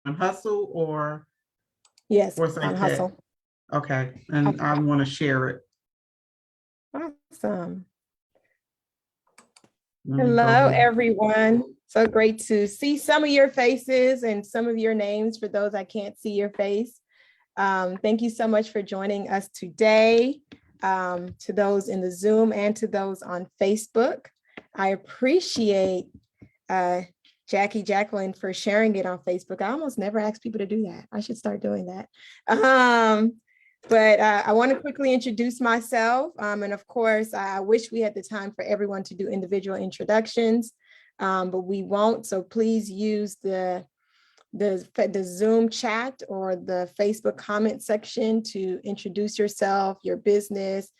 Hustle or Yes, Foresight on Tech? Hustle. Okay, and Okay. I want to share it. Awesome. Let me go Hello, ahead. everyone. So great to see some of your faces and some of your names for those I can't see your face. Thank you so much for joining us today, to those in the Zoom and to those on Facebook. I appreciate Jacqueline for sharing it on Facebook. I almost never ask people to do that. I should start doing that. But I want to quickly introduce myself. And of course, I wish we had the time for everyone to do individual introductions, but we won't. So please use the Zoom chat or the Facebook comment section to introduce yourself, your business,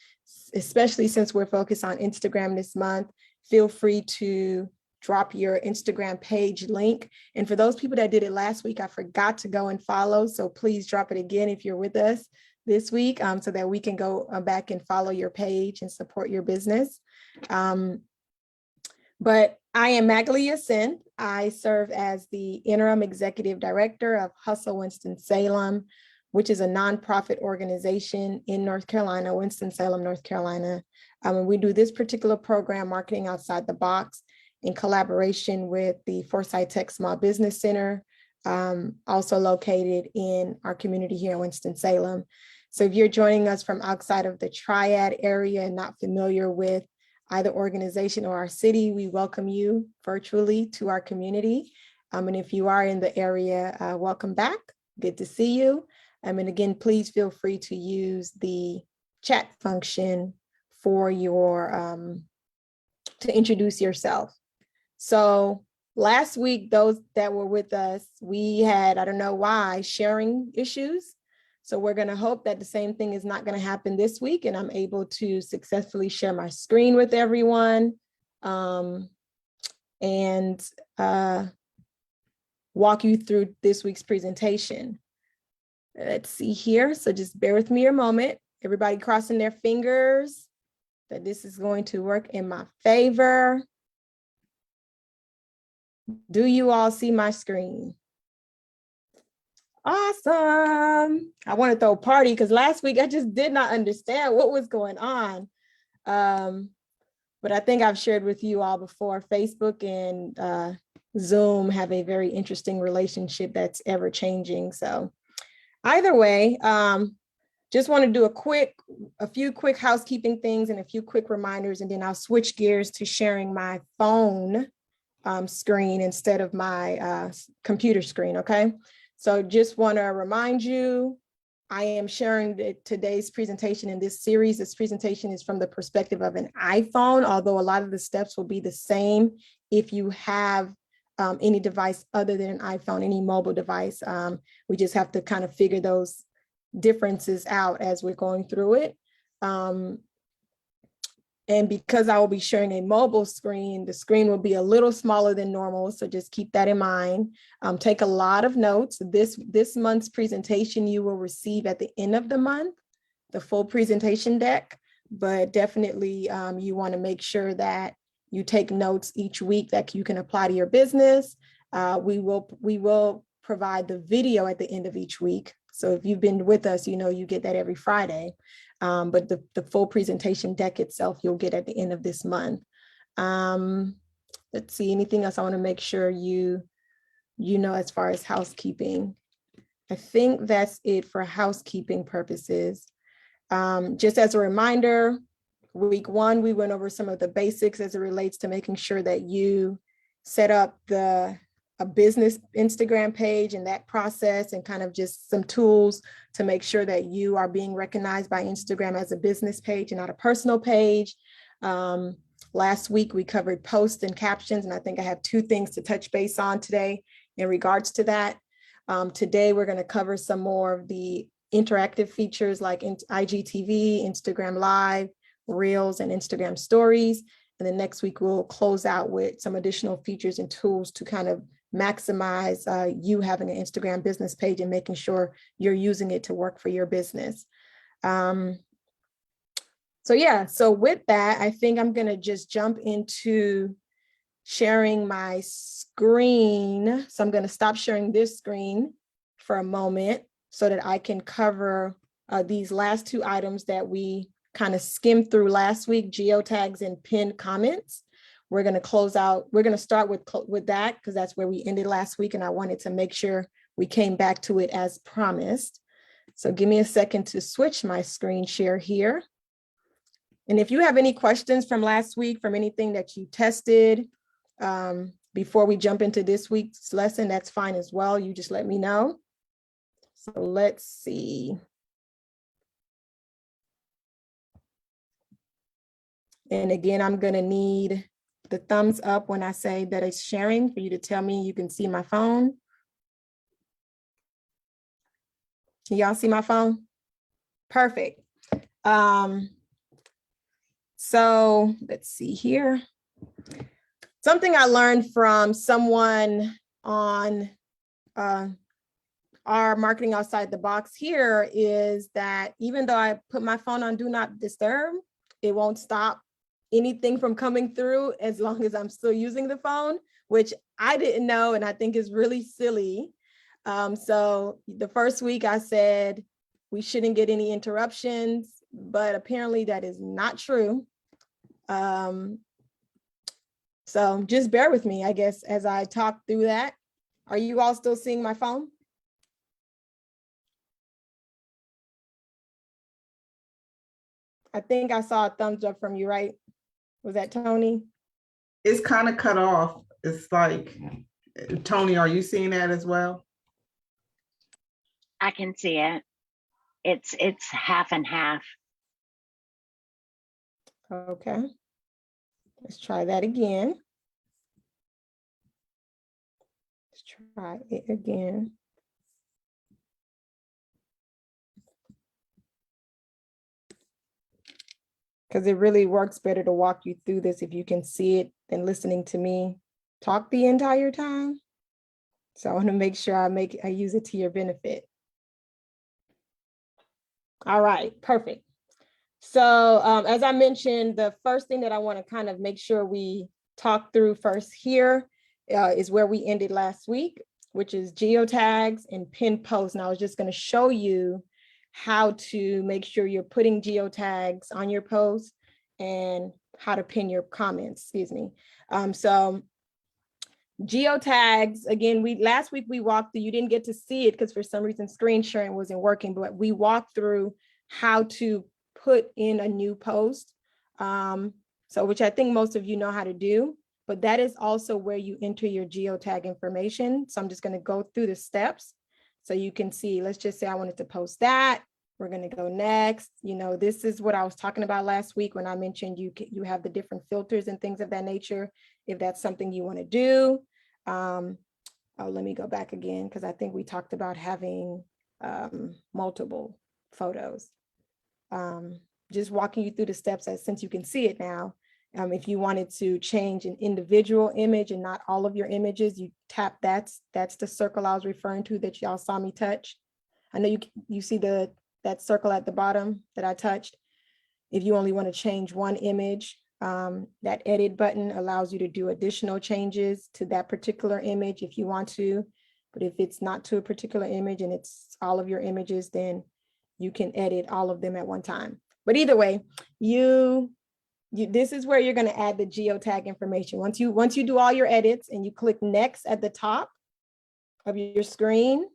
especially since we're focused on Instagram this month. Feel free to drop your Instagram page link. And for those people that did it last week, I forgot to go and follow. So please drop it again if you're with us this week, so that we can go back and follow your page and support your business. But I am Magalia Sin. I serve as the Interim Executive Director of Hustle Winston-Salem, which is a nonprofit organization in North Carolina, Winston-Salem, North Carolina. And we do this particular program, Marketing Outside the Box, in collaboration with the Foresight Tech Small Business Center, also located in our community here in Winston-Salem. So if you're joining us from outside of the Triad area and not familiar with either organization or our city, we welcome you virtually to our community. And if you are in the area, welcome back. Good to see you. And again, please feel free to use the chat function for your to introduce yourself. So last week, those that were with us, we had, I don't know why, sharing issues. So we're going to hope that the same thing is not going to happen this week, and I'm able to successfully share my screen with everyone, and walk you through this week's presentation. Let's see here. So just bear with me a moment. Everybody crossing their fingers that this is going to work in my favor. Do you all see my screen? Awesome. I want to throw a party because last week I just did not understand what was going on. But I think I've shared with you all before, Facebook and Zoom have a very interesting relationship that's ever changing. So either way, just want to do a few quick housekeeping things and a few quick reminders, and then I'll switch gears to sharing my phone screen instead of my computer screen, okay? So just want to remind you, I am sharing today's presentation in this series. This presentation is from the perspective of an iPhone, although a lot of the steps will be the same if you have any device other than an iPhone, any mobile device. We just have to kind of figure those differences out as we're going through it. And because I will be sharing a mobile screen, the screen will be a little smaller than normal. So just keep that in mind. Take a lot of notes. This month's presentation you will receive at the end of the month, the full presentation deck, but definitely you want to make sure that you take notes each week that you can apply to your business. We will provide the video at the end of each week. So if you've been with us, you know you get that every Friday. But the full presentation deck itself, you'll get at the end of this month. Let's see, anything else I want to make sure you know as far as housekeeping. I think that's it for housekeeping purposes. Just as a reminder, week one, we went over some of the basics as it relates to making sure that you set up a business Instagram page and that process, and kind of just some tools to make sure that you are being recognized by Instagram as a business page and not a personal page. Last week, we covered posts and captions, and I think I have two things to touch base on today in regards to that. Today, we're going to cover some more of the interactive features like IGTV, Instagram Live, Reels, and Instagram Stories. And then next week, we'll close out with some additional features and tools to kind of maximize you having an Instagram business page and making sure you're using it to work for your business. So with that, I think I'm going to just jump into sharing my screen. So I'm going to stop sharing this screen for a moment so that I can cover these last two items that we kind of skimmed through last week, geotags and pinned comments. We're going to close out. We're going to start with that because that's where we ended last week. And I wanted to make sure we came back to it as promised. So give me a second to switch my screen share here. And if you have any questions from last week, from anything that you tested, before we jump into this week's lesson, that's fine as well. You just let me know. So let's see. And again, I'm going to need the thumbs up when I say that it's sharing for you to tell me you can see my phone. Can y'all see my phone? Perfect. So let's see here. Something I learned from someone on our Marketing Outside the Box here is that even though I put my phone on Do Not Disturb, it won't stop anything from coming through as long as I'm still using the phone, which I didn't know and I think is really silly. So the first week I said we shouldn't get any interruptions, but apparently that is not true. So just bear with me, I guess, as I talk through that. Are you all still seeing my phone? I think I saw a thumbs up from you, right? Was that Tony? It's kind of cut off. It's like, Tony, are you seeing that as well? I can see it. It's half and half. Okay. Let's try that again. Let's try it again. Because it really works better to walk you through this if you can see it than listening to me talk the entire time. So I want to make sure I use it to your benefit. All right, perfect. So as I mentioned, the first thing that I want to kind of make sure we talk through first here is where we ended last week, which is geotags and pinned posts. And I was just going to show you how to make sure you're putting geotags on your posts and how to pin your comments, excuse me. So geotags, again, last week we walked through, you didn't get to see it because for some reason screen sharing wasn't working, but we walked through how to put in a new post. So which I think most of you know how to do, but that is also where you enter your geotag information. So I'm just going to go through the steps so you can see. Let's just say I wanted to post that. We're going to go next. You know, this is what I was talking about last week when I mentioned you have the different filters and things of that nature, if that's something you want to do. Oh, let me go back again because I think we talked about having multiple photos. Just walking you through the steps since you can see it now. If you wanted to change an individual image and not all of your images, you tap that's the circle I was referring to that y'all saw me touch. I know you see that circle at the bottom that I touched. If you only want to change one image, that edit button allows you to do additional changes to that particular image if you want to. But if it's not to a particular image and it's all of your images, then you can edit all of them at one time. But either way, this is where you're going to add the geotag information. Once you do all your edits and you click next at the top of your screen,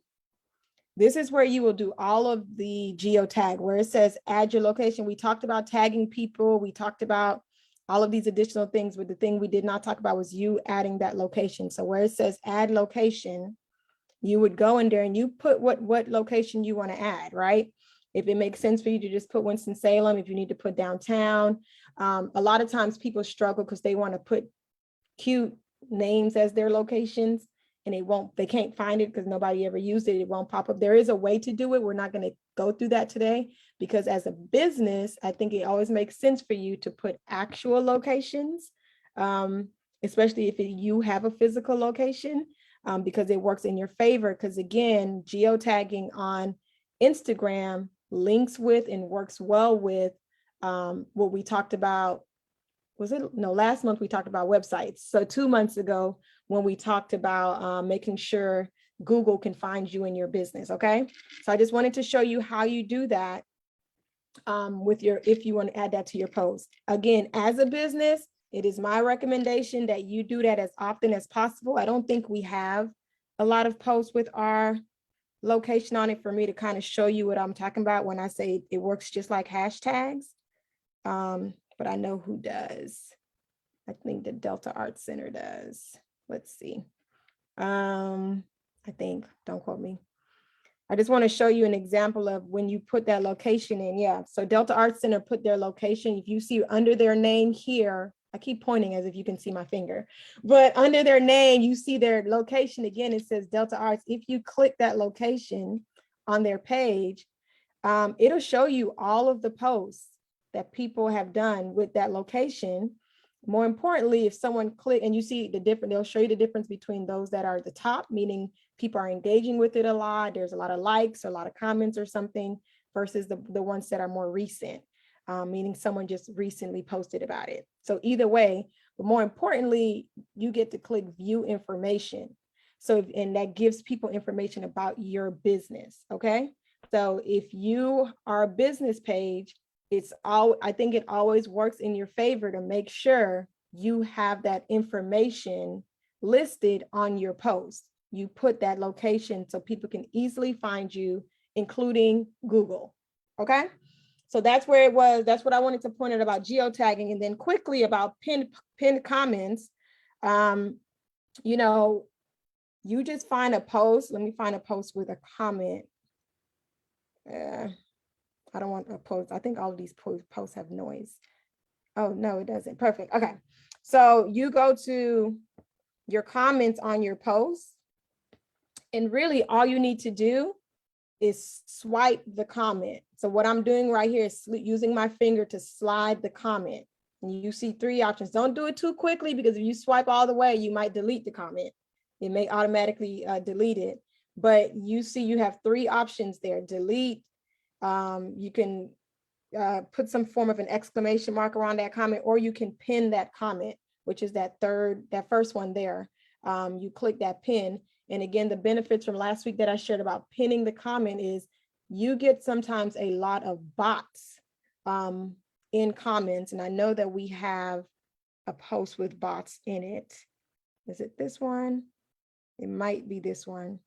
this is where you will do all of the geotag where it says add your location. We talked about tagging people. We talked about all of these additional things, but the thing we did not talk about was you adding that location. So where it says add location, you would go in there and you put what location you want to add, right? If it makes sense for you to just put Winston-Salem, if you need to put downtown. A lot of times people struggle because they want to put cute names as their locations and they can't find it because nobody ever used it. It won't pop up. There is a way to do it. We're not going to go through that today because as a business, I think it always makes sense for you to put actual locations, especially if you have a physical location, because it works in your favor. Because again, geotagging on Instagram links with and works well with what we talked about was it, no, last month we talked about websites. So 2 months ago, when we talked about making sure Google can find you in your business, okay? So I just wanted to show you how you do that with your, if you want to add that to your post. Again, as a business, it is my recommendation that you do that as often as possible. I don't think we have a lot of posts with our location on it for me to kind of show you what I'm talking about when I say it works just like hashtags. But I know who does. I think the Delta Arts Center does. Let's see. I think, don't quote me. I just want to show you an example of when you put that location in. Yeah, so Delta Arts Center put their location. If you see under their name here, I keep pointing as if you can see my finger, but under their name, you see their location. Again, it says Delta Arts. If you click that location on their page, it'll show you all of the posts that people have done with that location. More importantly, if someone click and you see the different, they'll show you the difference between those that are at the top, meaning people are engaging with it a lot. There's a lot of likes or a lot of comments or something, versus the ones that are more recent, meaning someone just recently posted about it. So either way, but more importantly, you get to click view information. So, and that gives people information about your business, okay? So if you are a business page, I think it always works in your favor to make sure you have that information listed on your post. You put that location so people can easily find you, including Google. Okay. So that's where it was. That's what I wanted to point out about geotagging. And then quickly about pinned comments. You know, you just find a post. Let me find a post with a comment. I don't want a post. I think all of these posts have noise. Oh, no, it doesn't. Perfect. Okay. So you go to your comments on your post, and really all you need to do is swipe the comment. So what I'm doing right here is using my finger to slide the comment. And you see 3 options. Don't do it too quickly, because if you swipe all the way, you might delete the comment. It may automatically delete it. But you see you have 3 options there. Delete. You can put some form of an exclamation mark around that comment, or you can pin that comment, which is that first one there. You click that pin. And again, the benefits from last week that I shared about pinning the comment is you get sometimes a lot of bots in comments. And I know that we have a post with bots in it. Is it this one? It might be this one.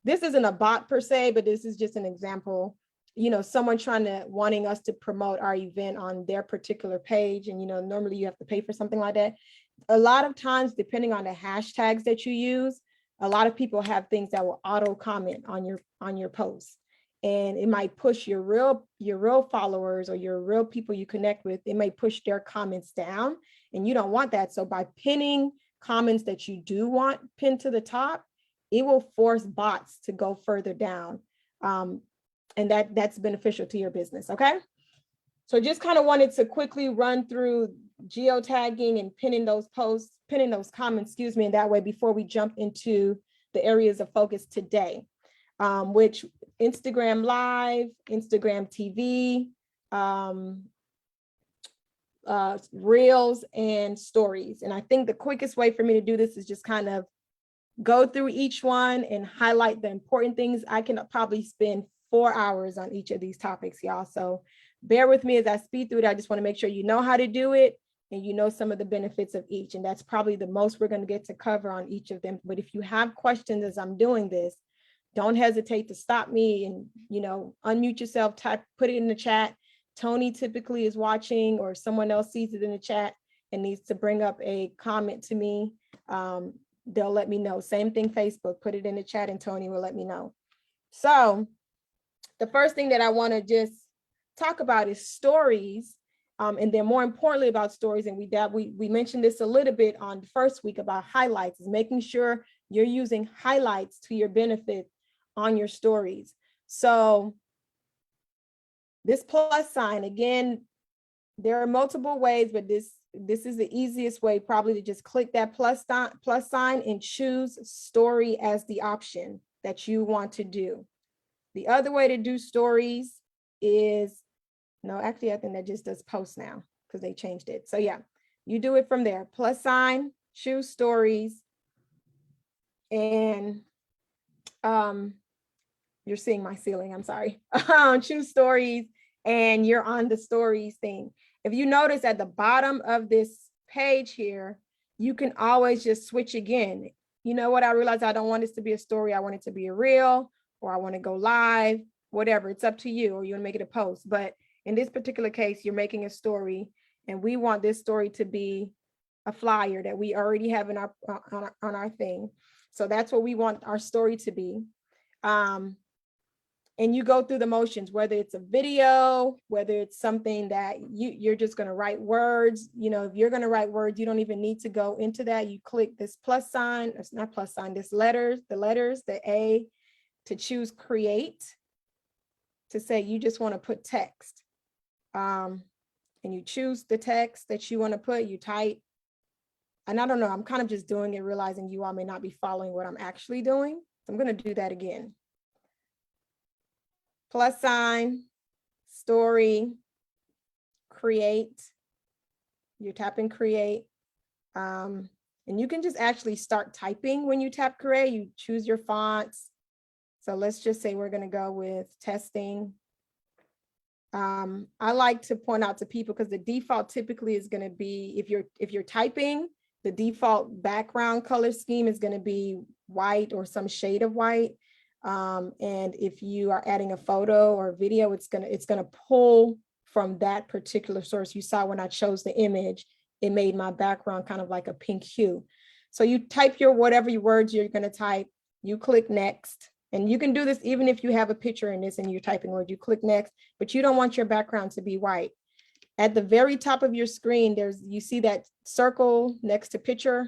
This isn't a bot per se, but this is just an example. You know, someone wanting us to promote our event on their particular page. And, you know, normally you have to pay for something like that. A lot of times, depending on the hashtags that you use, a lot of people have things that will auto comment on your posts. And it might push your real followers or your real people you connect with, it may push their comments down, and you don't want that. So by pinning comments that you do want pinned to the top, it will force bots to go further down. And that's beneficial to your business, okay? So just kind of wanted to quickly run through geotagging and pinning those comments, excuse me, and that way before we jump into the areas of focus today, which Instagram Live, Instagram TV, Reels, and Stories. And I think the quickest way for me to do this is just kind of go through each one and highlight the important things. I can probably spend 4 hours on each of these topics, y'all. So bear with me as I speed through it. I just want to make sure you know how to do it and you know some of the benefits of each. And that's probably the most we're going to get to cover on each of them. But if you have questions as I'm doing this, don't hesitate to stop me and, you know, unmute yourself, put it in the chat. Tony typically is watching, or someone else sees it in the chat and needs to bring up a comment to me. They'll let me know. Same thing, Facebook, put it in the chat and Tony will let me know. So the first thing that I want to just talk about is stories. And then more importantly about stories, and we mentioned this a little bit on the first week about highlights, is making sure you're using highlights to your benefit on your stories. So this plus sign, again, there are multiple ways, but this is the easiest way probably to just click that plus sign and choose story as the option that you want to do. The other way to do stories is, no, actually, I think that just does post now because they changed it. So yeah, You do it from there. Plus sign, choose stories, and you're seeing my ceiling, I'm sorry. Choose stories, and you're on the stories thing. If you notice at the bottom of this page here, you can always just switch again. You know what? I realized I don't want this to be a story. I want it to be a reel, or I want to go live, whatever. It's up to you, or you want to make it a post. But in this particular case, you're making a story, and we want this story to be a flyer that we already have in our on our thing. So that's what we want our story to be. And you go through the motions, whether it's a video, whether it's something that you're just going to write words. You know, if you're going to write words, you don't even need to go into that. You click this plus sign, it's not plus sign, this letters, the A, to choose create, to say you just want to put text. And you choose the text that you want to put, you type. And I don't know, I'm kind of just doing it, realizing you all may not be following what I'm actually doing. So I'm going to do that again. Plus sign, story, create. You're tapping create. And you can just actually start typing when you tap create. You choose your fonts. So let's just say we're going to go with testing. I like to point out to people, because the default typically is going to be, if you're typing, the default background color scheme is going to be white or some shade of white. And if you are adding a photo or video, it's gonna pull from that particular source. You saw when I chose the image, it made my background kind of like a pink hue. So you type your whatever your words you're gonna type, you click next. And you can do this even if you have a picture in this and you're typing words, you click next, but you don't want your background to be white. At the very top of your screen, you see that circle next to picture.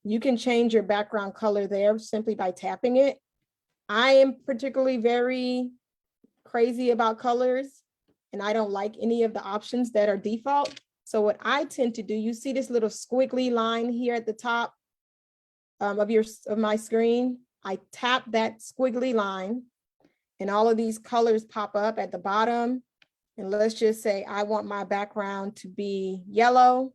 You can change your background color there simply by tapping it. I am particularly very crazy about colors, and I don't like any of the options that are default. So what I tend to do, you see this little squiggly line here at the top of my screen. I tap that squiggly line, and all of these colors pop up at the bottom. And let's just say I want my background to be yellow.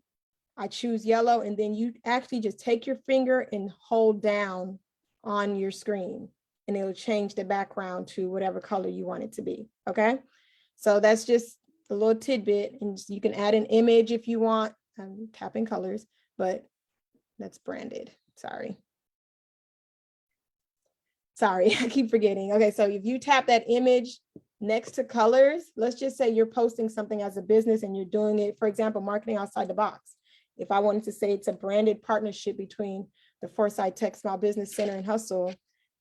I choose yellow, and then you actually just take your finger and hold down on your screen, and it'll change the background to whatever color you want it to be, okay? So that's just a little tidbit, and you can add an image if you want. I'm tapping colors, but that's branded, sorry, I keep forgetting. Okay, so if you tap that image next to colors, let's just say you're posting something as a business and you're doing it, for example, marketing outside the box. If I wanted to say it's a branded partnership between the Foresight Tech Small Business Center and Hustle,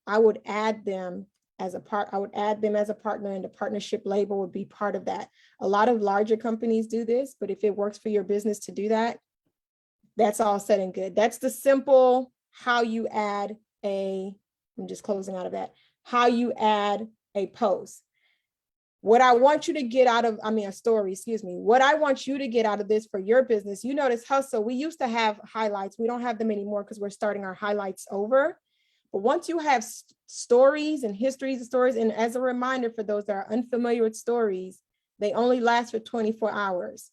I would add them as a partner, and the partnership label would be part of that. A lot of larger companies do this, but if it works for your business to do that, that's all said and good. That's the simple how you add I'm just closing out of that, how you add a post. What I want you to get out of, a story, excuse me. What I want you to get out of this for your business, you notice Hustle, we used to have highlights. We don't have them anymore because we're starting our highlights over. But once you have stories and histories of stories, and as a reminder for those that are unfamiliar with stories, they only last for 24 hours.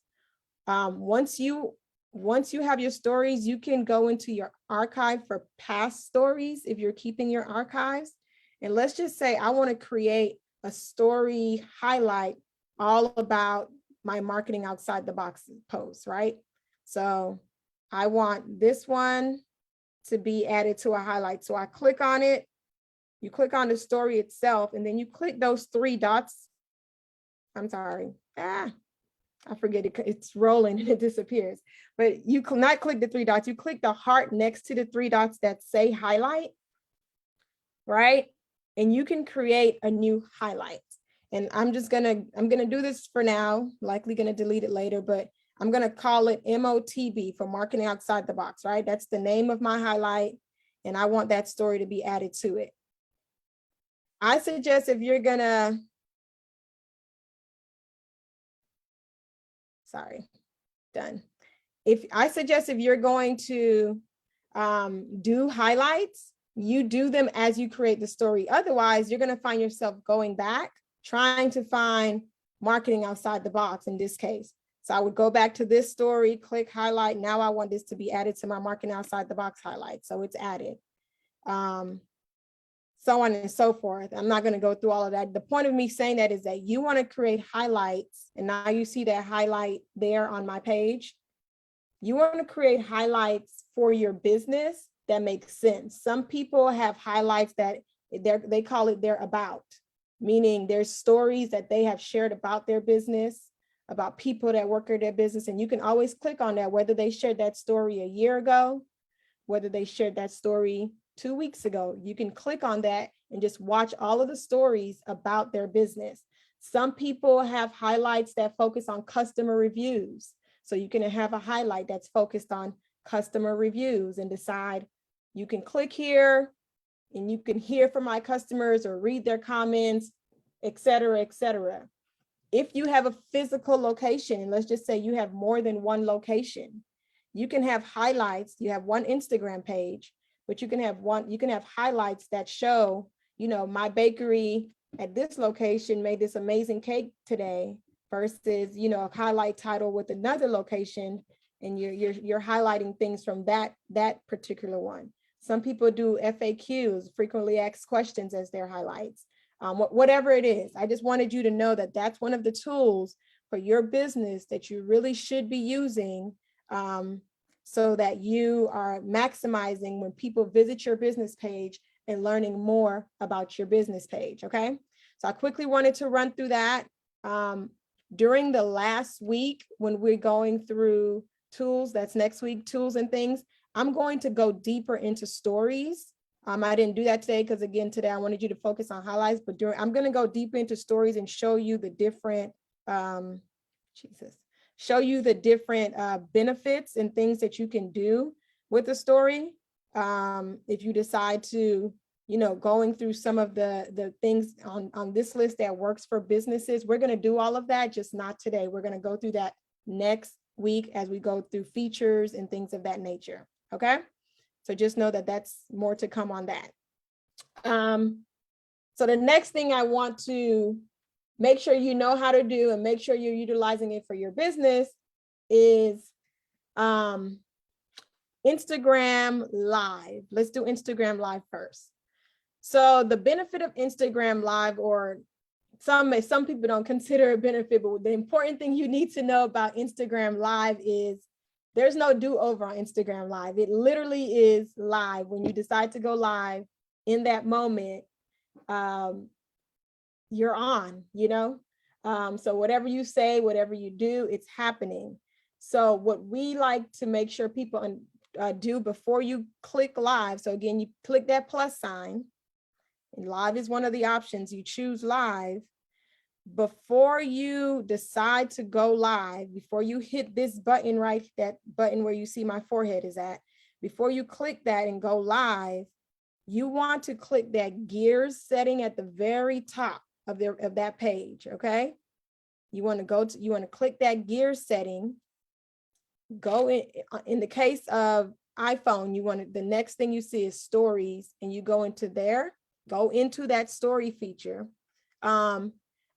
Once you have your stories, you can go into your archive for past stories if you're keeping your archives. And let's just say I want to create a story highlight all about my marketing outside the box post, right? So I want this one to be added to a highlight. So I click on it, you click on the story itself, and then you click those three dots. I'm sorry, I forget it, it's rolling and it disappears. But you cannot click the three dots, you click the heart next to the three dots that say highlight, right? And you can create a new highlight. And I'm gonna do this for now, likely gonna delete it later, but I'm gonna call it MOTB for marketing outside the box, right? That's the name of my highlight. And I want that story to be added to it. I suggest if you're gonna, done. If you're going to do highlights, you do them as you create the story. Otherwise, you're going to find yourself going back, trying to find marketing outside the box in this case. So I would go back to this story, click highlight. Now I want this to be added to my marking outside the box highlight. So it's added. So on and so forth. I'm not going to go through all of that. The point of me saying that is that you want to create highlights. And now you see that highlight there on my page. You want to create highlights for your business that make sense. Some people have highlights that they call it their about, meaning there's stories that they have shared about their business, about people that work at their business. And you can always click on that, whether they shared that story a year ago, whether they shared that story 2 weeks ago. You can click on that and just watch all of the stories about their business. Some people have highlights that focus on customer reviews. So you can have a highlight that's focused on customer reviews and decide, you can click here and you can hear from my customers or read their comments, et cetera, et cetera. If you have a physical location, and let's just say you have more than one location, you can have highlights. You have one Instagram page, but you can have highlights that show, my bakery at this location made this amazing cake today versus, a highlight title with another location, and you're highlighting things from that particular one. Some people do FAQs, frequently asked questions, as their highlights. Whatever it is, I just wanted you to know that that's one of the tools for your business that you really should be using, so that you are maximizing when people visit your business page and learning more about your business page. Okay, so I quickly wanted to run through that. During the last week, when we're going through tools, that's next week, tools and things, I'm going to go deeper into stories. I didn't do that today because, again, today I wanted you to focus on highlights, but I'm going to go deeper into stories and show you the different, benefits and things that you can do with a story. If you decide to, going through some of the things on this list that works for businesses, we're going to do all of that, just not today. We're going to go through that next week as we go through features and things of that nature. Okay. So just know that that's more to come on that. So the next thing I want to make sure you know how to do and make sure you're utilizing it for your business is Instagram Live. Let's do Instagram Live first. So the benefit of Instagram Live, or some people don't consider a benefit, but the important thing you need to know about Instagram Live is there's no do-over on Instagram Live. It literally is live. When you decide to go live, in that moment, you're on, so whatever you say, whatever you do, it's happening. So what we like to make sure people do before you click live. So again, you click that plus sign, and live is one of the options. You choose live. Before you decide to go live, before you hit this button, right, that button where you see my forehead is at, before you click that and go live, you want to click that gears setting at the very top of that page. Okay, you want to click that gear setting. Go in the case of iPhone, the next thing you see is stories, and you go into that story feature.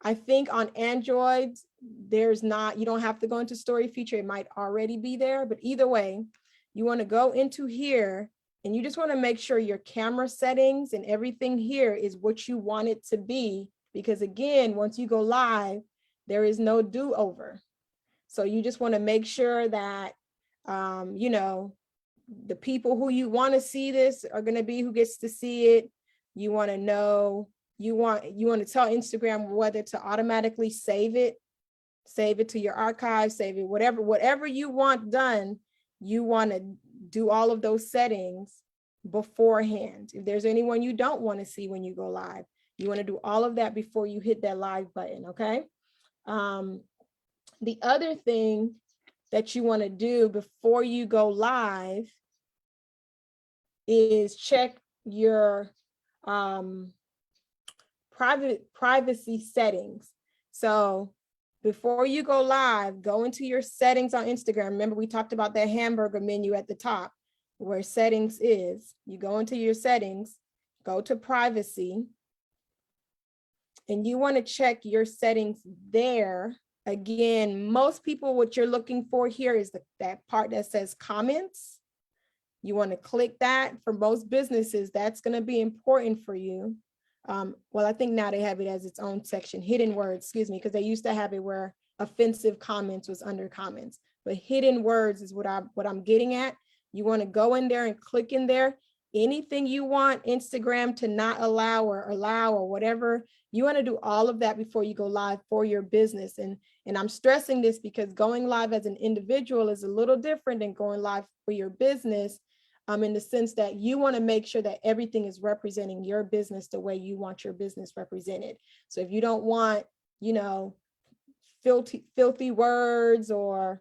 I think on Android, you don't have to go into story feature. It might already be there, but either way, you want to go into here, and you just want to make sure your camera settings and everything here is what you want it to be, because again, once you go live, there is no do-over. So you just want to make sure that, the people who you want to see this are going to be who gets to see it. You want to know, you want to tell Instagram whether to automatically save it to your archive, save it, whatever you want done. You want to do all of those settings beforehand. If there's anyone you don't want to see when you go live, you want to do all of that before you hit that live button. Okay. The other thing that you want to do before you go live is check your privacy settings. So before you go live, go into your settings on Instagram. Remember, we talked about that hamburger menu at the top where settings is. You go into your settings, go to privacy, and you want to check your settings there Again, most people, what you're looking for here is that part that says comments. You want to click that. For most businesses, that's going to be important for you. Well, I think now they have it as its own section, hidden words, excuse me, because they used to have it where offensive comments was under comments, but hidden words is what I'm getting at. You want to go in there and click in there. Anything you want Instagram to not allow or whatever, you want to do all of that before you go live for your business. And I'm stressing this because going live as an individual is a little different than going live for your business, in the sense that you want to make sure that everything is representing your business the way you want your business represented. So if you don't want, you know, filthy words or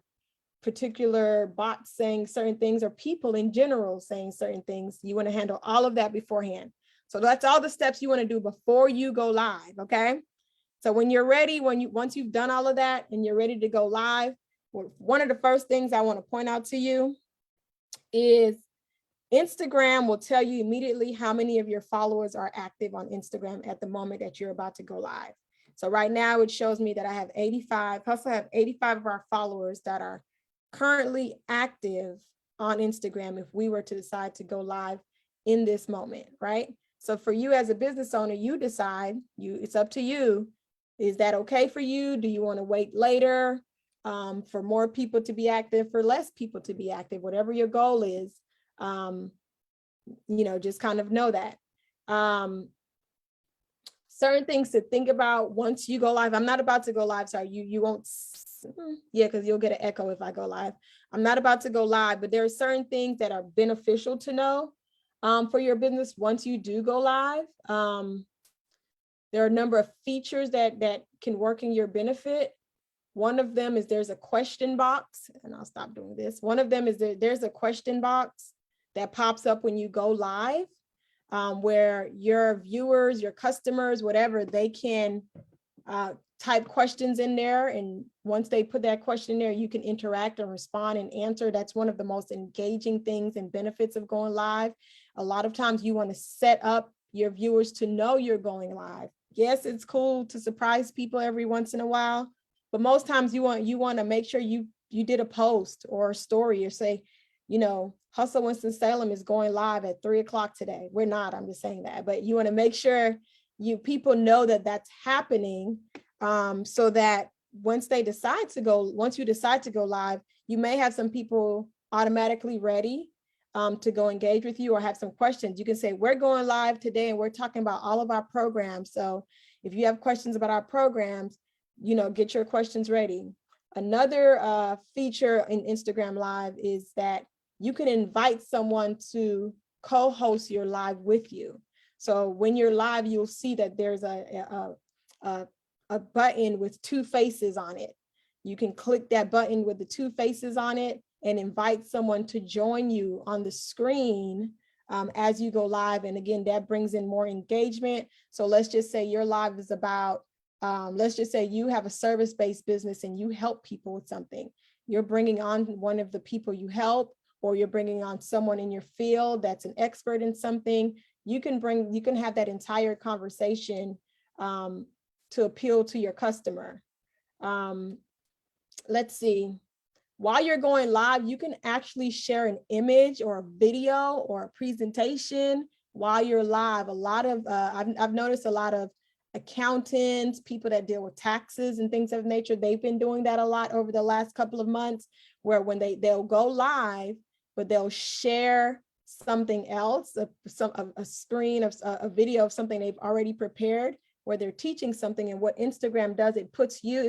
particular bots saying certain things or people in general saying certain things, you want to handle all of that beforehand. So that's all the steps you want to do before you go live. Okay. So when you're ready, once you've done all of that and you're ready to go live, one of the first things I want to point out to you is Instagram will tell you immediately how many of your followers are active on Instagram at the moment that you're about to go live. So right now it shows me that I have 85, plus I have 85 of our followers that are currently active on Instagram if we were to decide to go live in this moment, right? So for you as a business owner, you decide, it's up to you. Is that okay for you? Do you want to wait later for more people to be active, for less people to be active, whatever your goal is? You know, just kind of know that. Certain things to think about once you go live. I'm not about to go live, sorry, you won't, yeah, because you'll get an echo if I go live. I'm not about to go live, but there are certain things that are beneficial to know for your business once you do go live. There are a number of features that can work in your benefit. One of them is there's a question box, and I'll stop doing this. One of them is there's a question box that pops up when you go live, where your viewers, your customers, whatever, they can type questions in there. And once they put that question in there, you can interact and respond and answer. That's one of the most engaging things and benefits of going live. A lot of times you want to set up your viewers to know you're going live. Yes, it's cool to surprise people every once in a while, but most times you want to make sure you did a post or a story or say, you know, Hustle Winston-Salem is going live at 3:00 today. We're not, I'm just saying that, but you want to make sure people know that that's happening, so that once you decide to go live, you may have some people automatically ready to go engage with you or have some questions. You can say, we're going live today and we're talking about all of our programs. So if you have questions about our programs, you know, get your questions ready. Another feature in Instagram Live is that you can invite someone to co-host your live with you. So when you're live, you'll see that there's a button with two faces on it. You can click that button with the two faces on it and invite someone to join you on the screen as you go live. And again, that brings in more engagement. So let's just say your live is about, let's just say you have a service-based business and you help people with something. You're bringing on one of the people you help, or you're bringing on someone in your field that's an expert in something. You can have that entire conversation to appeal to your customer. Let's see. While you're going live, you can actually share an image or a video or a presentation while you're live. A lot of, I've noticed a lot of accountants, people that deal with taxes and things of nature, they've been doing that a lot over the last couple of months, where when they'll go live, but they'll share something else, a screen of a video of something they've already prepared, where they're teaching something. And what Instagram does, it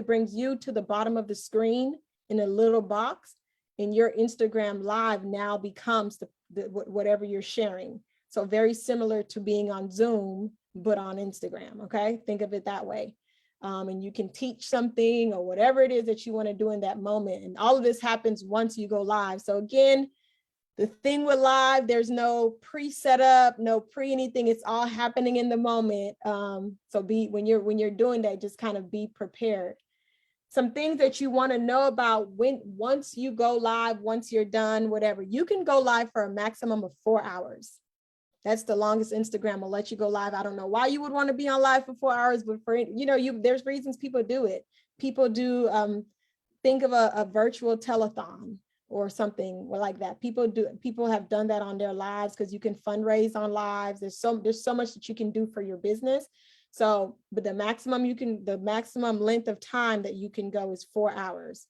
brings you to the bottom of the screen in a little box, and your Instagram Live now becomes whatever you're sharing. So very similar to being on Zoom, but on Instagram, okay? Think of it that way. And you can teach something or whatever it is that you want to do in that moment. And all of this happens once you go live. So again, the thing with live, there's no pre-setup, no pre-anything. It's all happening in the moment. So when you're doing that, just kind of be prepared. Some things that you want to know about once you go live, once you're done, whatever, you can go live for a maximum of 4 hours. That's the longest Instagram will let you go live. I don't know why you would want to be on live for 4 hours, but there's reasons people do it. people do, think of a virtual telethon or something like that. People have done that on their lives because you can fundraise on lives. There's so much that you can do for your business. So, but the maximum length of time that you can go is 4 hours.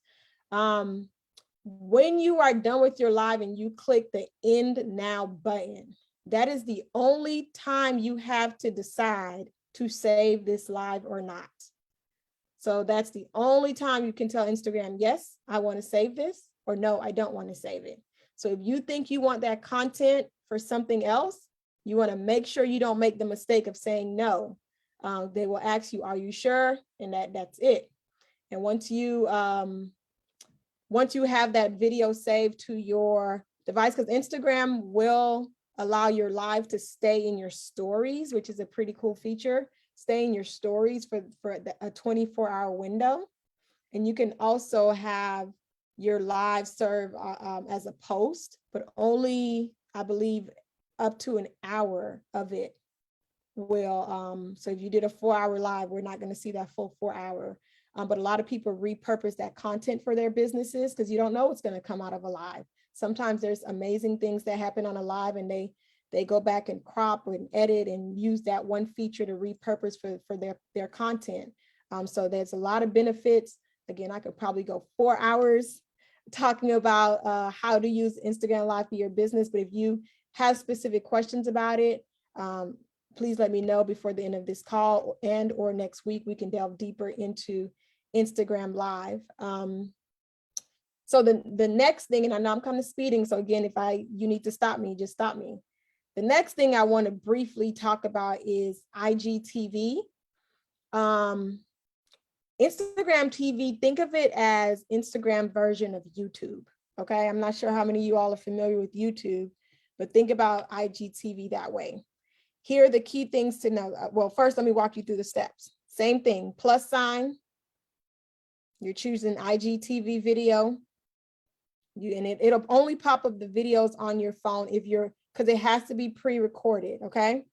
When you are done with your live and you click the end now button, that is the only time you have to decide to save this live or not. So that's the only time you can tell Instagram, yes, I want to save this, or no, I don't want to save it. So if you think you want that content for something else, you want to make sure you don't make the mistake of saying no. They will ask you, are you sure? And that's it. And once you have that video saved to your device, because Instagram will allow your live to stay in your stories, which is a pretty cool feature. Stay in your stories for a 24-hour window. And you can also have your live serve as a post, but only, I believe, up to an hour of it will. So if you did a 4-hour live, we're not going to see that full 4 hour. But a lot of people repurpose that content for their businesses because you don't know what's going to come out of a live. Sometimes there's amazing things that happen on a live and they go back and crop and edit and use that one feature to repurpose for their content. So there's a lot of benefits. Again, I could probably go 4 hours talking about how to use Instagram Live for your business. But if you have specific questions about it, please let me know before the end of this call or next week. We can delve deeper into Instagram Live. So the next thing, and I know I'm kind of speeding, so again, you need to stop me, just stop me. The next thing I want to briefly talk about is IGTV. Instagram TV, think of it as Instagram version of YouTube, okay? I'm not sure how many of you all are familiar with YouTube, but think about IGTV that way. Here are the key things to know. Well, first, let me walk you through the steps. Same thing, plus sign. You're choosing IGTV video. And it'll only pop up the videos on your phone because it has to be pre-recorded, okay?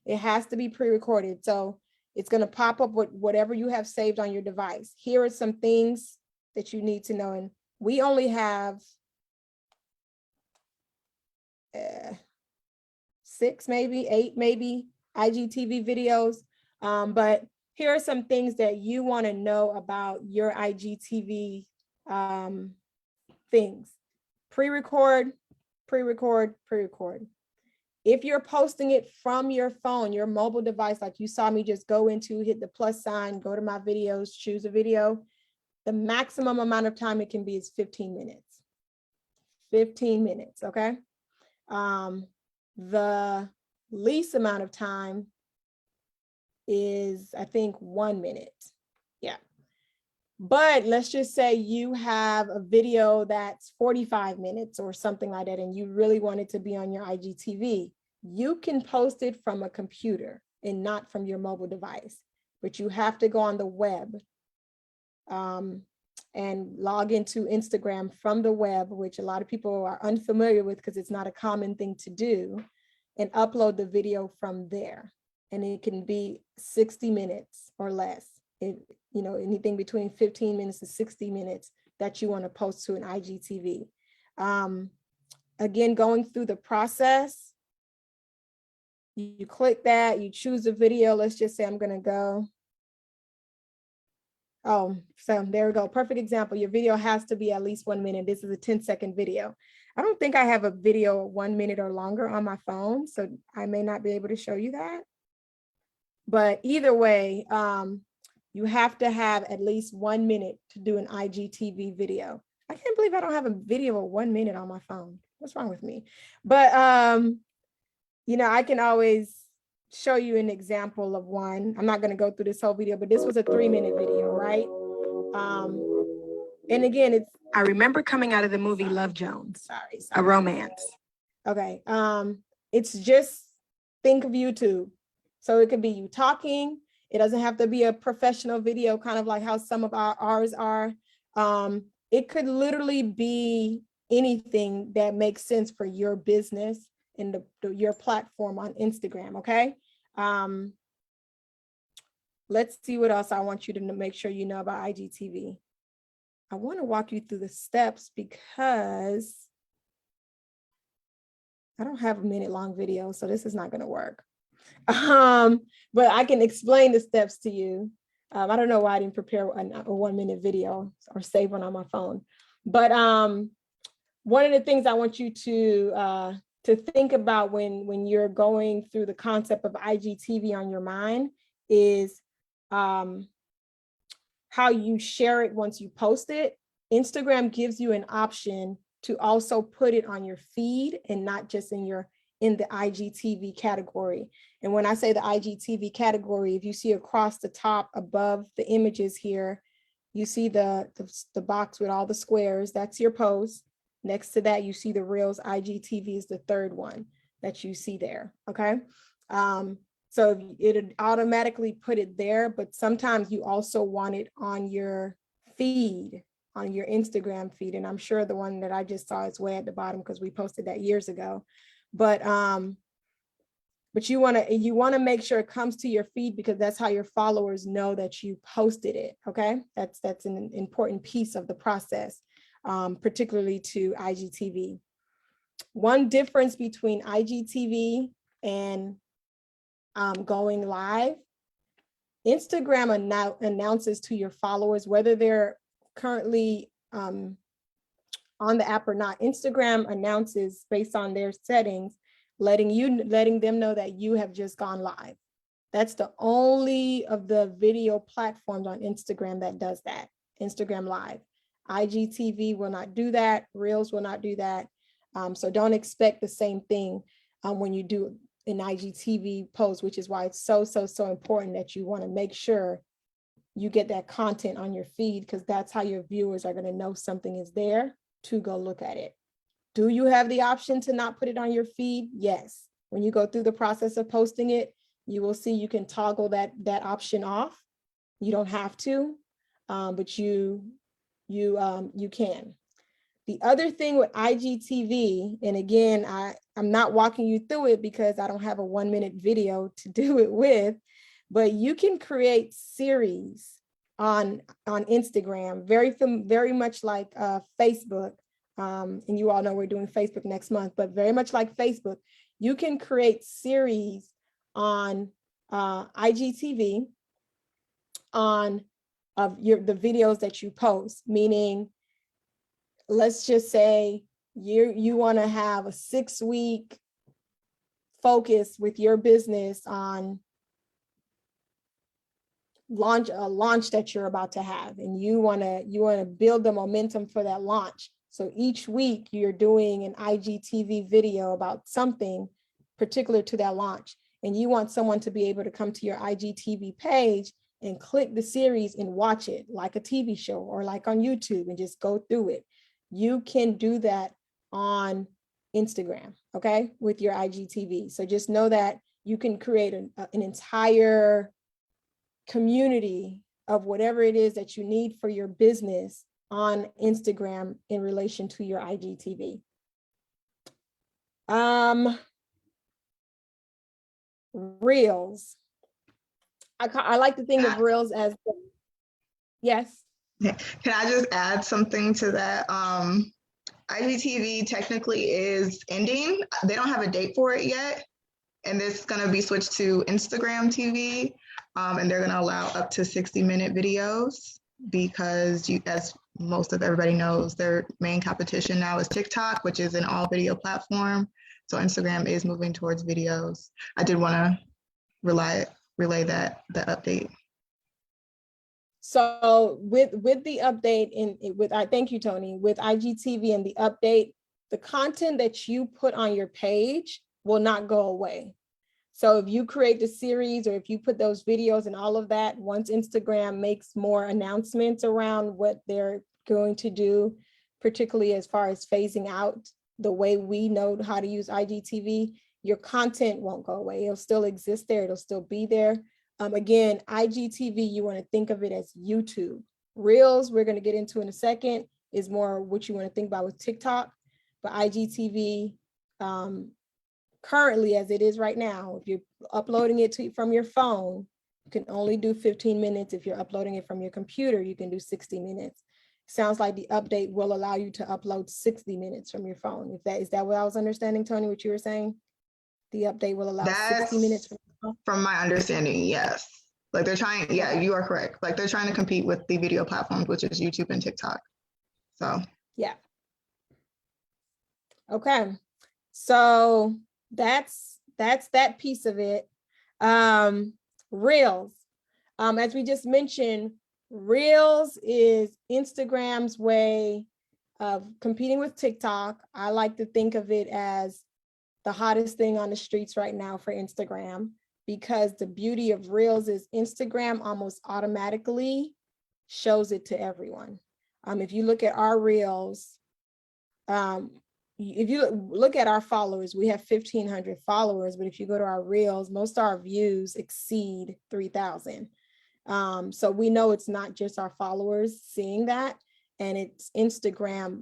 It has to be pre-recorded. So it's going to pop up with whatever you have saved on your device. Here are some things that you need to know. And we only have 6, maybe 8, maybe IGTV videos. But here are some things that you want to know about your IGTV things. Pre-record, pre-record, pre-record. If you're posting it from your phone, your mobile device, like you saw me just go into, hit the plus sign, go to my videos, choose a video, the maximum amount of time it can be is 15 minutes. 15 minutes, okay? The least amount of time is, I think, 1 minute. Yeah. But let's just say you have a video that's 45 minutes or something like that, and you really want it to be on your IGTV. You can post it from a computer and not from your mobile device, but you have to go on the web and log into Instagram from the web, which a lot of people are unfamiliar with because it's not a common thing to do, and upload the video from there. And it can be 60 minutes or less. Anything between 15 minutes to 60 minutes that you want to post to an IGTV. Again, going through the process, you click that, you choose a video. Let's just say I'm going to go. Oh, so there we go. Perfect example. Your video has to be at least 1 minute. This is a 10-second video. I don't think I have a video 1 minute or longer on my phone, so I may not be able to show you that. But either way, you have to have at least 1 minute to do an IGTV video. I can't believe I don't have a video of 1 minute on my phone. What's wrong with me? But, I can always show you an example of one. I'm not going to go through this whole video, but this was a 3-minute video, right? And again, I remember coming out of the movie Love Jones, a romance. Okay. It's just, think of YouTube. So it could be you talking. It doesn't have to be a professional video, kind of like how some of ours are. It could literally be anything that makes sense for your business and your platform on Instagram, okay? let's see what else I want you to make sure you know about IGTV. I want to walk you through the steps because I don't have a minute-long video, so this is not going to work. But I can explain the steps to you. I don't know why I didn't prepare a 1-minute video or save one on my phone. But one of the things I want you to think about when you're going through the concept of IGTV on your mind is how you share it once you post it. Instagram gives you an option to also put it on your feed and not just in the IGTV category. And when I say the IGTV category, if you see across the top above the images here, you see the box with all the squares, that's your post. Next to that, you see the Reels. IGTV is the third one that you see there, okay? So it automatically put it there, but sometimes you also want it on your feed, on your Instagram feed. And I'm sure the one that I just saw is way at the bottom because we posted that years ago. But you want to make sure it comes to your feed because that's how your followers know that you posted it. Okay, that's an important piece of the process, particularly to IGTV. One difference between IGTV and going live, Instagram announces to your followers whether they're currently on the app or not. Instagram announces based on their settings, letting them know that you have just gone live. That's the only of the video platforms on Instagram that does that. Instagram Live. IGTV will not do that. Reels will not do that. So don't expect the same thing when you do an IGTV post, which is why it's so important that you want to make sure you get that content on your feed because that's how your viewers are going to know something is there to go look at it. Do you have the option to not put it on your feed? Yes. When you go through the process of posting it, you will see you can toggle that option off. You don't have to, but you can. The other thing with IGTV, and again, I'm not walking you through it because I don't have a 1-minute video to do it with, but you can create series on Instagram, very much like Facebook. And you all know we're doing Facebook next month, but very much like Facebook, you can create series on IGTV the videos that you post, meaning let's just say you want to have a 6-week focus with your business on a launch that you're about to have, and you want to build the momentum for that launch. So each week you're doing an IGTV video about something particular to that launch, and you want someone to be able to come to your IGTV page and click the series and watch it like a TV show or like on YouTube and just go through it. You can do that on Instagram, okay, with your IGTV. So just know that you can create an entire community of whatever it is that you need for your business on Instagram in relation to your IGTV. Reels. I like to think of Reels as, yes. Can I just add something to that? IGTV technically is ending. They don't have a date for it yet. And this is going to be switched to Instagram TV. And they're going to allow up to 60-minute videos because, as most of everybody knows, their main competition now is TikTok, which is an all video platform. So Instagram is moving towards videos. I did want to relay the update. So with the update I thank you, Tony, with IGTV and the update, the content that you put on your page will not go away. So if you create the series or if you put those videos and all of that, once Instagram makes more announcements around what they're going to do, particularly as far as phasing out the way we know how to use IGTV, your content won't go away. It'll still exist there. It'll still be there. Again, IGTV, you want to think of it as YouTube. Reels, we're going to get into in a second, is more what you want to think about with TikTok. But IGTV, currently, as it is right now, if you're uploading it from your phone can only do 15 minutes. If you're uploading it from your computer, you can do 60 minutes. Sounds like the update will allow you to upload 60 minutes from your phone. Is that what I was understanding, Tony, what you were saying? The update will allow 60 minutes from your phone? From my understanding, yes. Like they're trying, yeah, Okay. you are correct. Like they're trying to compete with the video platforms, which is YouTube and TikTok. So Yeah. Okay. So that's that piece of it. Reels. As we just mentioned, Reels is Instagram's way of competing with TikTok. I like to think of it as the hottest thing on the streets right now for Instagram, because the beauty of Reels is Instagram almost automatically shows it to everyone. If you look at our Reels, if you look at our followers, we have 1,500 followers, but if you go to our Reels, most of our views exceed 3,000. So we know it's not just our followers seeing that, and it's Instagram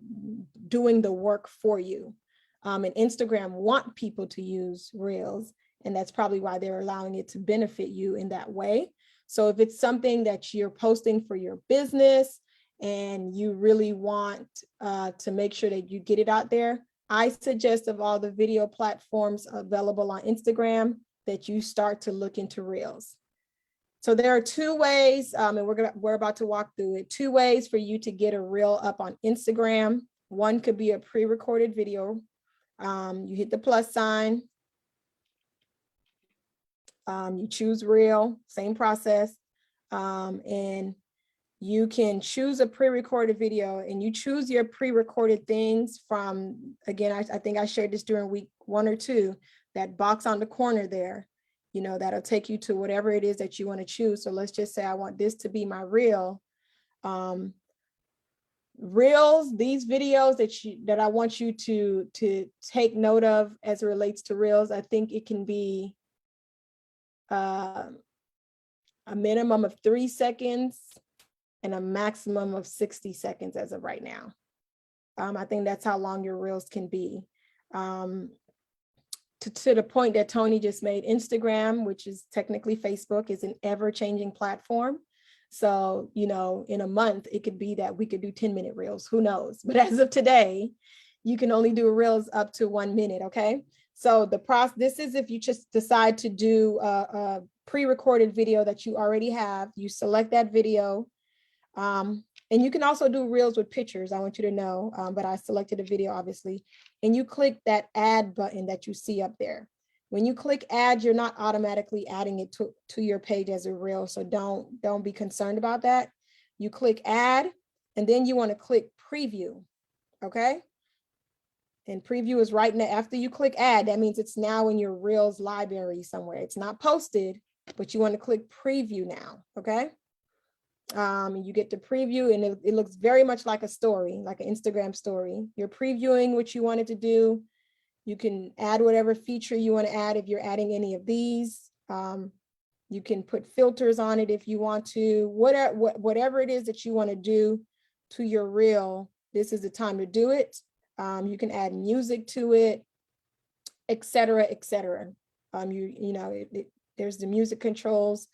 doing the work for you. And Instagram want people to use Reels, and that's probably why they're allowing it to benefit you in that way. So if it's something that you're posting for your business and you really want to make sure that you get it out there, I suggest of all the video platforms available on Instagram that you start to look into Reels. So there are two ways, and we're about to walk through it. 2 ways for you to get a reel up on Instagram. One could be a pre-recorded video. You hit the plus sign. You choose reel, same process. And you can choose a pre-recorded video, and you choose your pre-recorded things from, again, I think I shared this during week 1 or 2, that box on the corner there. That'll take you to whatever it is that you want to choose. So let's just say I want this to be my reel. Reels, these videos that I want you to take note of as it relates to Reels, I think it can be a minimum of 3 seconds and a maximum of 60 seconds as of right now. I think that's how long your Reels can be. To the point that Tony just made, Instagram, which is technically Facebook, is an ever-changing platform. So, in a month, it could be that we could do 10-minute Reels, who knows? But as of today, you can only do Reels up to 1 minute, okay? So this is if you just decide to do a pre-recorded video that you already have, you select that video. And you can also do Reels with pictures, I want you to know, but I selected a video, obviously, and you click that add button that you see up there. When you click add, you're not automatically adding it to your page as a reel, so don't be concerned about that. You click add, and then you want to click preview, okay? And preview is right now after you click add. That means it's now in your Reels library somewhere. It's not posted, but you want to click preview now, okay? You get to preview, and it looks very much like a story, like an Instagram story. You're previewing what you wanted to do. You can add whatever feature you want to add if you're adding any of these. You can put filters on it if you want to. Whatever it is that you want to do to your reel, this is the time to do it. You can add music to it, et cetera, et cetera. There's the music controls.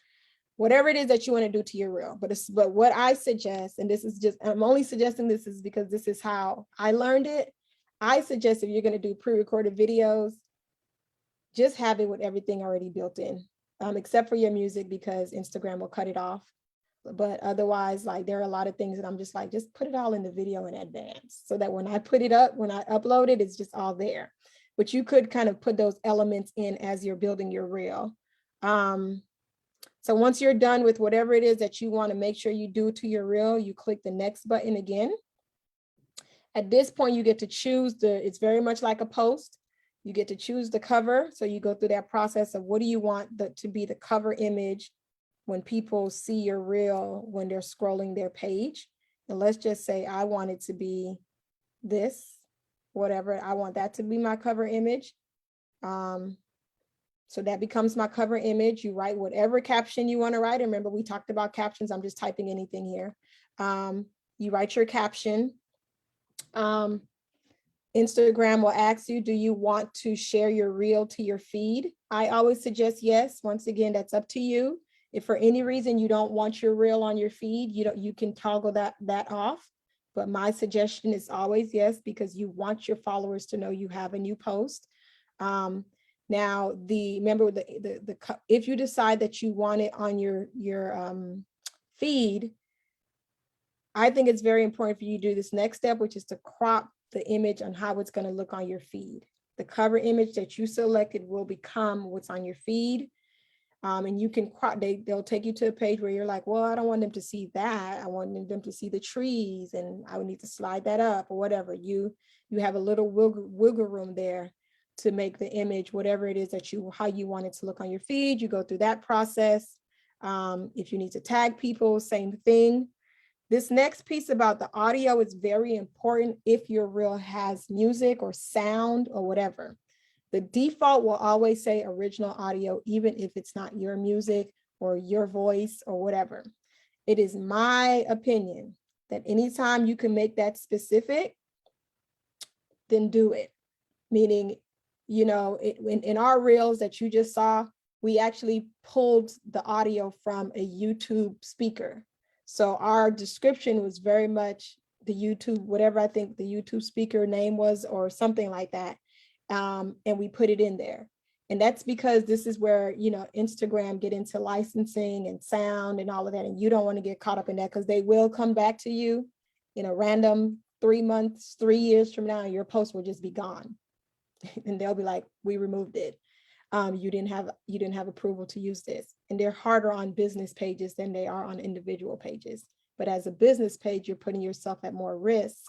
Whatever it is that you want to do to your reel. But what I suggest, and I'm only suggesting this is because this is how I learned it. I suggest if you're going to do pre-recorded videos, just have it with everything already built in, except for your music, because Instagram will cut it off. But otherwise, like, there are a lot of things that I'm just like, just put it all in the video in advance, so that when I put it up, when I upload it, it's just all there. But you could kind of put those elements in as you're building your reel. So once you're done with whatever it is that you want to make sure you do to your reel, you click the next button again. At this point, you get to choose it's very much like a post. You get to choose the cover. So you go through that process of what do you want to be the cover image when people see your reel, when they're scrolling their page. And let's just say I want it to be this, whatever. I want that to be my cover image. So that becomes my cover image. You write whatever caption you want to write. And remember, we talked about captions. I'm just typing anything here. You write your caption. Instagram will ask you, do you want to share your reel to your feed? I always suggest yes. Once again, that's up to you. If for any reason you don't want your reel on your feed, you can toggle that off. But my suggestion is always yes, because you want your followers to know you have a new post. Now, remember if you decide that you want it on your feed, I think it's very important for you to do this next step, which is to crop the image on how it's going to look on your feed. The cover image that you selected will become what's on your feed. And you can crop, they'll take you to a page where you're like, well, I don't want them to see that. I want them to see the trees, and I would need to slide that up or whatever. You have a little wiggle room there to make the image, whatever it is that how you want it to look on your feed. You go through that process. If you need to tag people, same thing. This next piece about the audio is very important if your reel has music or sound or whatever. The default will always say original audio, even if it's not your music or your voice or whatever. It is my opinion that anytime you can make that specific, then do it. Meaning, in our reels that you just saw, we actually pulled the audio from a YouTube speaker. So our description was very much the YouTube, whatever I think the YouTube speaker name was or something like that. And we put it in there. And that's because this is where, Instagram get into licensing and sound and all of that. And you don't want to get caught up in that, because they will come back to you in a random 3 months, 3 years from now, and your post will just be gone. And they'll be like, we removed it. You didn't have approval to use this. And they're harder on business pages than they are on individual pages. But as a business page, you're putting yourself at more risk.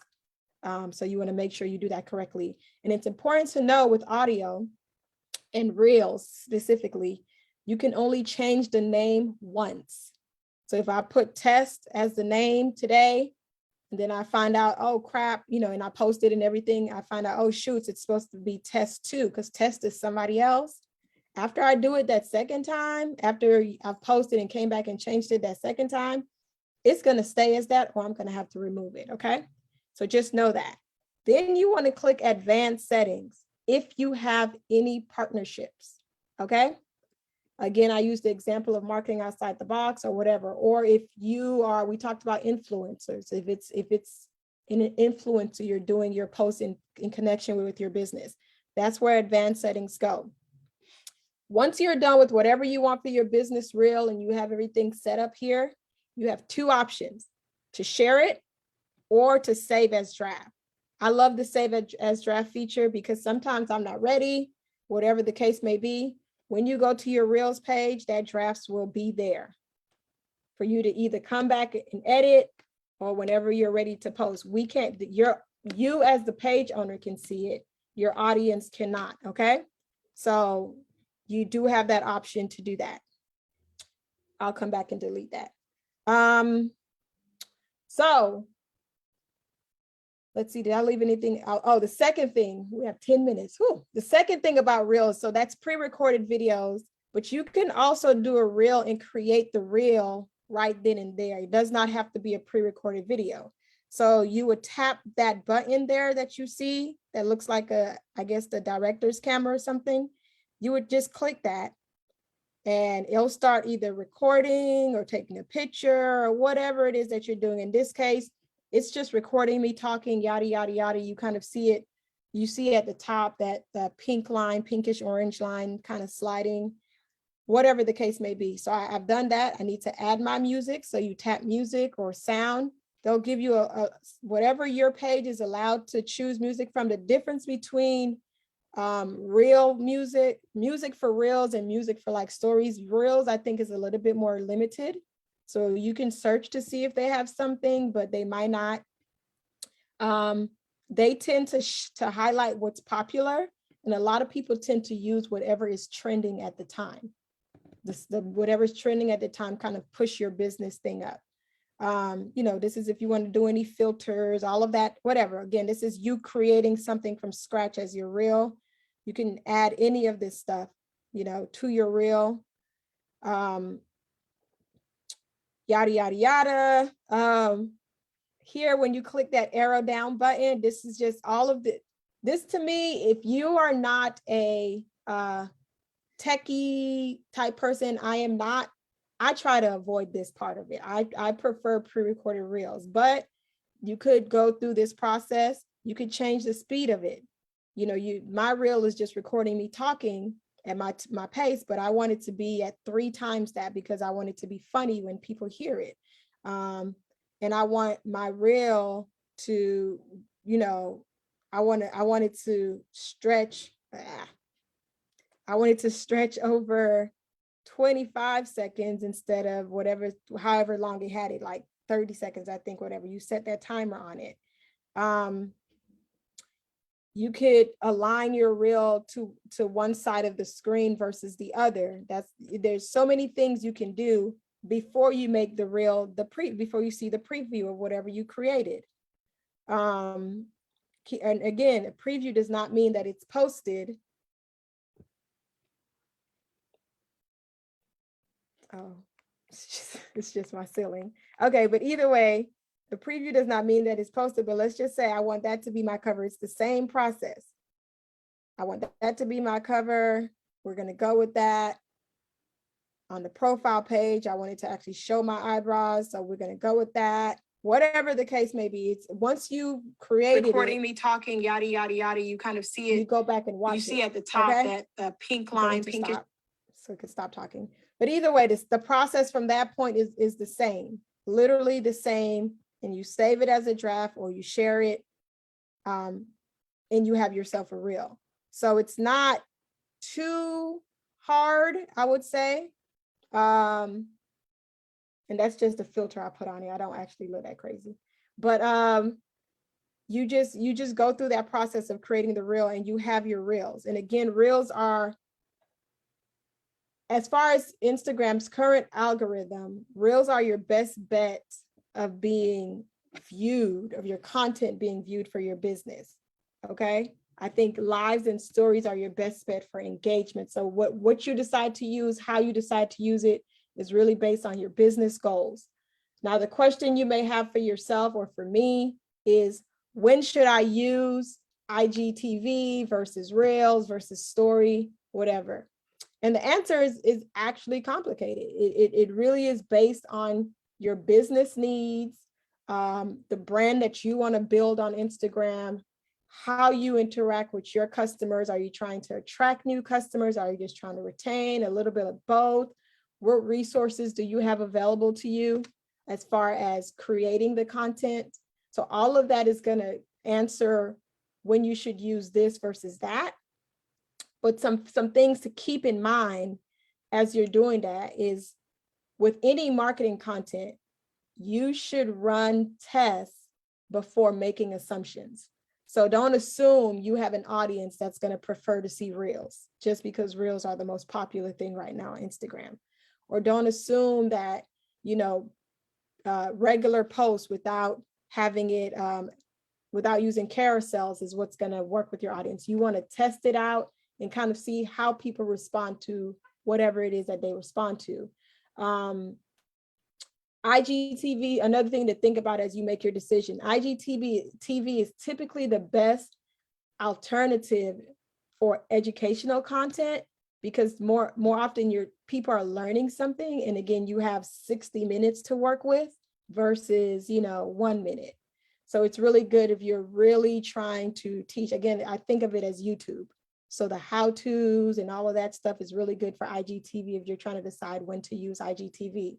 So you want to make sure you do that correctly. And it's important to know with audio and reels specifically, you can only change the name once. So if I put test as the name today, and then I find out, oh crap, and I posted and everything, I find out, oh shoots, it's supposed to be test 2 because test is somebody else. After I do it that second time, after I've posted and came back and changed it that second time, it's going to stay as that, or I'm going to have to remove it. Okay. So just know that. Then you want to click advanced settings if you have any partnerships. Okay. Again, I use the example of marketing outside the box or whatever. Or if we talked about influencers, if it's an influencer, you're doing your post in connection with your business. That's where advanced settings go. Once you're done with whatever you want for your business reel and you have everything set up here, you have 2 options: to share it or to save as draft. I love the save as draft feature because sometimes I'm not ready, whatever the case may be. When you go to your reels page, that drafts will be there for you to either come back and edit, or whenever you're ready to post. You as the page owner can see it. Your audience cannot, okay? So you do have that option to do that. I'll come back and delete that. So let's see, did I leave anything out? Oh, the second thing, we have 10 minutes. Whew. The second thing about reels, so that's pre-recorded videos, but you can also do a reel and create the reel right then and there. It does not have to be a pre-recorded video. So you would tap that button there that you see that looks like I guess the director's camera or something. You would just click that and it'll start either recording or taking a picture or whatever it is that you're doing. In this case, it's just recording me talking, yada, yada, yada. You kind of see it. You see at the top that the pink line, pinkish orange line kind of sliding, whatever the case may be. So I've done that. I need to add my music. So you tap music or sound. They'll give you whatever your page is allowed to choose music from. The difference between reel music for reels and music for like stories. Reels, I think, is a little bit more limited. So you can search to see if they have something, but they might not. They tend to highlight what's popular, and a lot of people tend to use whatever is trending at the time. Whatever's trending at the time kind of push your business thing up. This is if you want to do any filters, all of that, whatever. Again, this is you creating something from scratch as your reel. You can add any of this stuff, to your reel. Yada, yada, yada. Here, when you click that arrow down button, this is just all of this to me, if you are not a techie type person, I am not, I try to avoid this part of it. I prefer pre-recorded reels, but you could go through this process. You could change the speed of it. You know, my reel is just recording me talking at my pace, but I want it to be at 3 times that because I want it to be funny when people hear it. And I want my reel to, you know, I want it to stretch. I want it to stretch over 25 seconds instead of however long it had it, like 30 seconds, I think, whatever. You set that timer on it. You could align your reel to one side of the screen versus the other. There's so many things you can do before you make the reel, before you see the preview of whatever you created. And again, a preview does not mean that it's posted. Oh, it's just my ceiling. Okay, but either way, the preview does not mean that it's posted, but let's just say I want that to be my cover. It's the same process. I want that to be my cover. We're going to go with that. On the profile page, I want it to actually show my eyebrows. So we're going to go with that. Whatever the case may be, it's once you create recording me talking, yada, yada, yada, you kind of see it. You go back and watch it. You see at the top that pink line, pinkish. So it can stop talking. But either way, the process from that point is the same, literally the same. And you save it as a draft or you share it, and you have yourself a reel. So it's not too hard, I would say. And that's just a filter I put on it. I don't actually look that crazy. But you just go through that process of creating the reel and you have your reels. And again, reels are, as far as Instagram's current algorithm, reels are your best bet of being viewed, of your content being viewed for your business. Okay. I think lives and stories are your best bet for engagement. So what you decide to use, how you decide to use it is really based on your business goals. Now, the question you may have for yourself or for me is, when should I use IGTV versus Reels versus story, whatever? And the answer is actually complicated. It really is based on your business needs, the brand that you want to build on Instagram, how you interact with your customers. Are you trying to attract new customers? Are you just trying to retain? A little bit of both. What resources do you have available to you as far as creating the content? So all of that is going to answer when you should use this versus that. But some things to keep in mind as you're doing that is, with any marketing content, you should run tests before making assumptions. So don't assume you have an audience that's going to prefer to see reels just because reels are the most popular thing right now on Instagram. Or don't assume that, regular posts without having it, without using carousels is what's going to work with your audience. You want to test it out and kind of see how people respond to whatever it is that they respond to. IGTV, another thing to think about as you make your decision. IGTV is typically the best alternative for educational content because more often your people are learning something. And again, you have 60 minutes to work with versus, 1 minute. So it's really good if you're really trying to teach. Again, I think of it as YouTube. So the how-tos and all of that stuff is really good for IGTV if you're trying to decide when to use IGTV.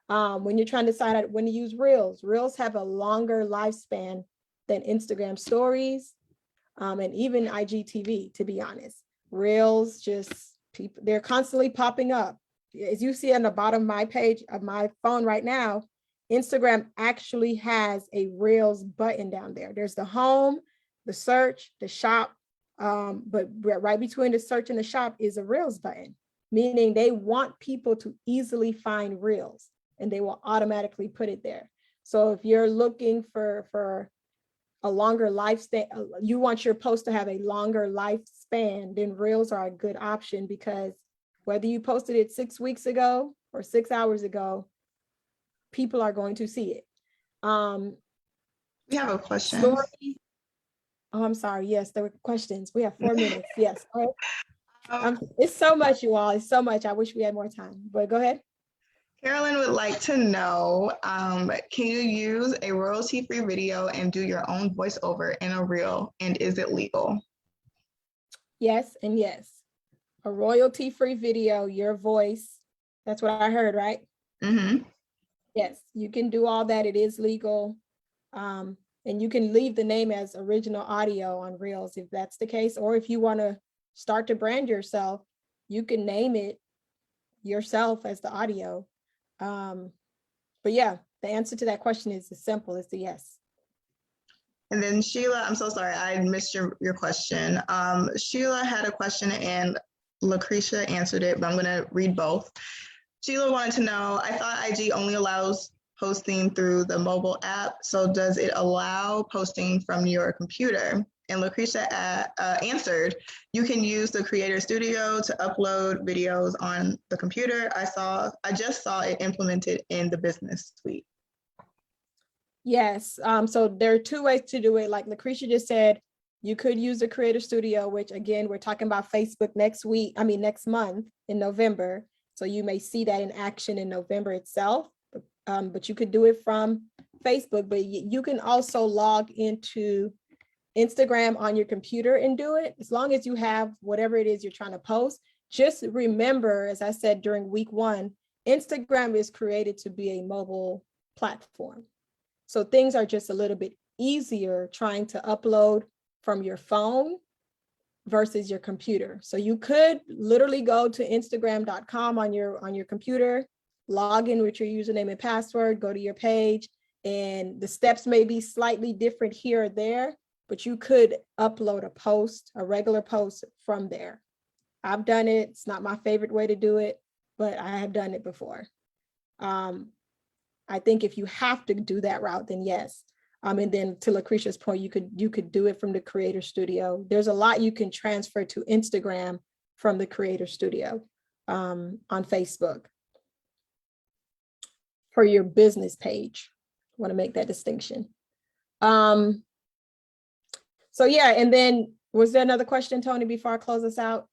When you're trying to decide when to use reels have a longer lifespan than Instagram stories, and even IGTV, to be honest. Reels they're constantly popping up. As you see on the bottom of my page of my phone right now, Instagram actually has a reels button down there. There's the home, the search, the shop, but right between the search and the shop is a reels button, meaning they want people to easily find reels. And they will automatically put it there. So if you're looking for a longer lifespan, you want your post to have a longer lifespan, then reels are a good option because whether you posted it 6 weeks ago or 6 hours ago, people are going to see it. We have a question. Stories. Oh, I'm sorry. Yes, there were questions. We have 4 minutes. Yes. Oh. It's so much, you all. It's so much. I wish we had more time, but go ahead. Carolyn would like to know, can you use a royalty-free video and do your own voiceover in a reel, and is it legal? Yes and yes. A royalty-free video, your voice. That's what I heard, right? Mm-hmm. Yes, you can do all that. It is legal. And you can leave the name as original audio on Reels if that's the case. Or if you want to start to brand yourself, you can name it yourself as the audio. But yeah, the answer to that question is as simple as the yes. And then Sheila, I'm so sorry, I missed your question. Sheila had a question and Lucretia answered it, but I'm gonna read both. Sheila wanted to know, I thought IG only allows posting through the mobile app, so does it allow posting from your computer? And Lucretia answered, you can use the Creator Studio to upload videos on the computer. I just saw it implemented in the business suite. Yes, so there are two ways to do it. Like Lucretia just said, you could use the Creator Studio, which again, we're talking about Facebook next month in November. So you may see that in action in November itself, but you could do it from Facebook, but you can also log into Instagram on your computer and do it, as long as you have whatever it is you're trying to post. Just remember, as I said during week 1, Instagram is created to be a mobile platform. So things are just a little bit easier trying to upload from your phone versus your computer. So you could literally go to Instagram.com on your computer, log in with your username and password, go to your page, and the steps may be slightly different here or there, but you could upload a regular post from there. I've done it. It's not my favorite way to do it, but I have done it before. I think if you have to do that route, then yes. And then to Lucretia's point, you could do it from the Creator Studio. There's a lot you can transfer to Instagram from the Creator Studio on Facebook for your business page. I want to make that distinction. So yeah, and then was there another question, Tony, before I close this out?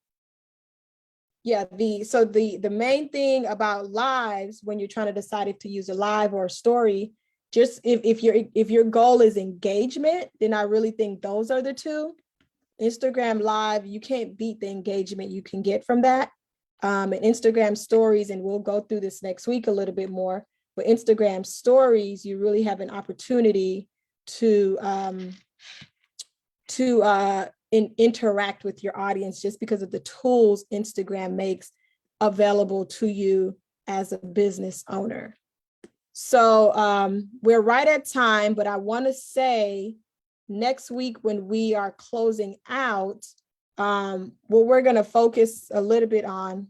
Yeah, the main thing about lives, when you're trying to decide if to use a live or a story, just if your goal is engagement, then I really think those are the two. Instagram Live, you can't beat the engagement you can get from that. And Instagram stories, and we'll go through this next week a little bit more, but Instagram stories, you really have an opportunity to interact with your audience just because of the tools Instagram makes available to you as a business owner. So we're right at time, but I want to say next week when we are closing out, what we're going to focus a little bit on.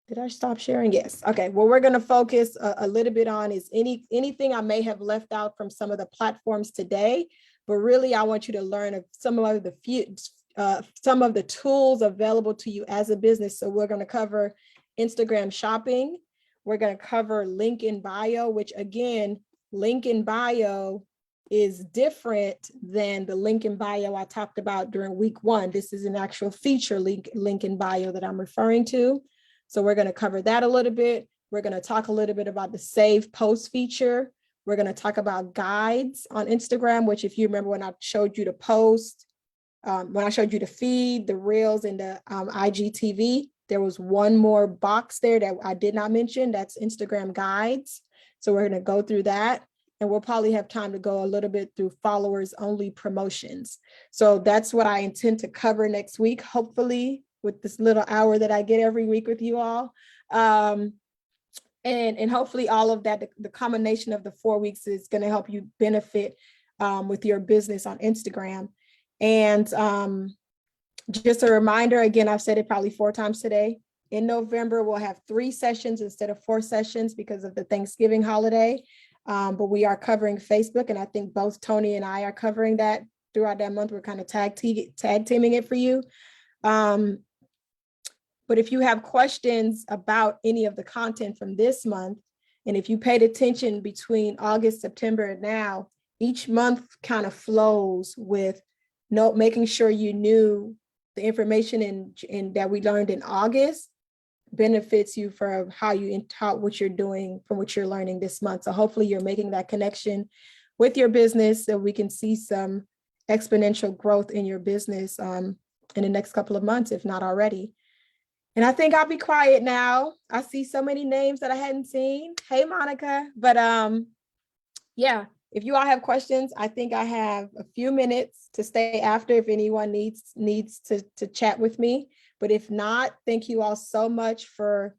Did I stop sharing? Yes. Okay. What we're going to focus a little bit on is anything I may have left out from some of the platforms today. But really, I want you to learn of some of the tools available to you as a business. So we're going to cover Instagram shopping. We're going to cover link in bio, which again, link in bio is different than the link in bio I talked about during week 1. This is an actual feature link in bio that I'm referring to. So we're going to cover that a little bit. We're going to talk a little bit about the save post feature. We're going to talk about guides on Instagram, which if you remember when I showed you the post, when I showed you the feed, the reels, and the IGTV, there was one more box there that I did not mention. That's Instagram guides. So we're going to go through that. And we'll probably have time to go a little bit through followers only promotions. So that's what I intend to cover next week, hopefully with this little hour that I get every week with you all. And hopefully all of that, the combination of the 4 weeks is going to help you benefit with your business on Instagram. And just a reminder, again, I've said it probably 4 times today. In November, we'll have 3 sessions instead of 4 sessions because of the Thanksgiving holiday. But we are covering Facebook, and I think both Tony and I are covering that throughout that month. We're kind of tag teaming it for you. But if you have questions about any of the content from this month, and if you paid attention between August, September, and now, each month kind of flows with making sure you knew the information in that we learned in August benefits you for how you taught what you're doing from what you're learning this month. So hopefully you're making that connection with your business so we can see some exponential growth in your business in the next couple of months, if not already. And I think I'll be quiet now. I see so many names that I hadn't seen. Hey, Monica. But yeah, if you all have questions, I think I have a few minutes to stay after if anyone needs to chat with me. But if not, thank you all so much for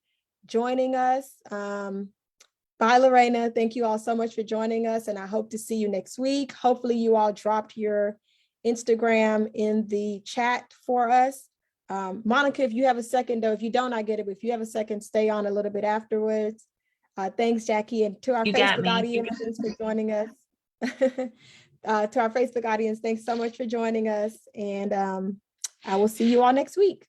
joining us. Bye, Lorena. Thank you all so much for joining us. And I hope to see you next week. Hopefully you all dropped your Instagram in the chat for us. Monica, if you have a second, though, if you don't, I get it. But if you have a second, stay on a little bit afterwards. Thanks, Jackie. And to our You got Facebook me. audience, thanks for joining us. To our Facebook audience, thanks so much for joining us. And I will see you all next week.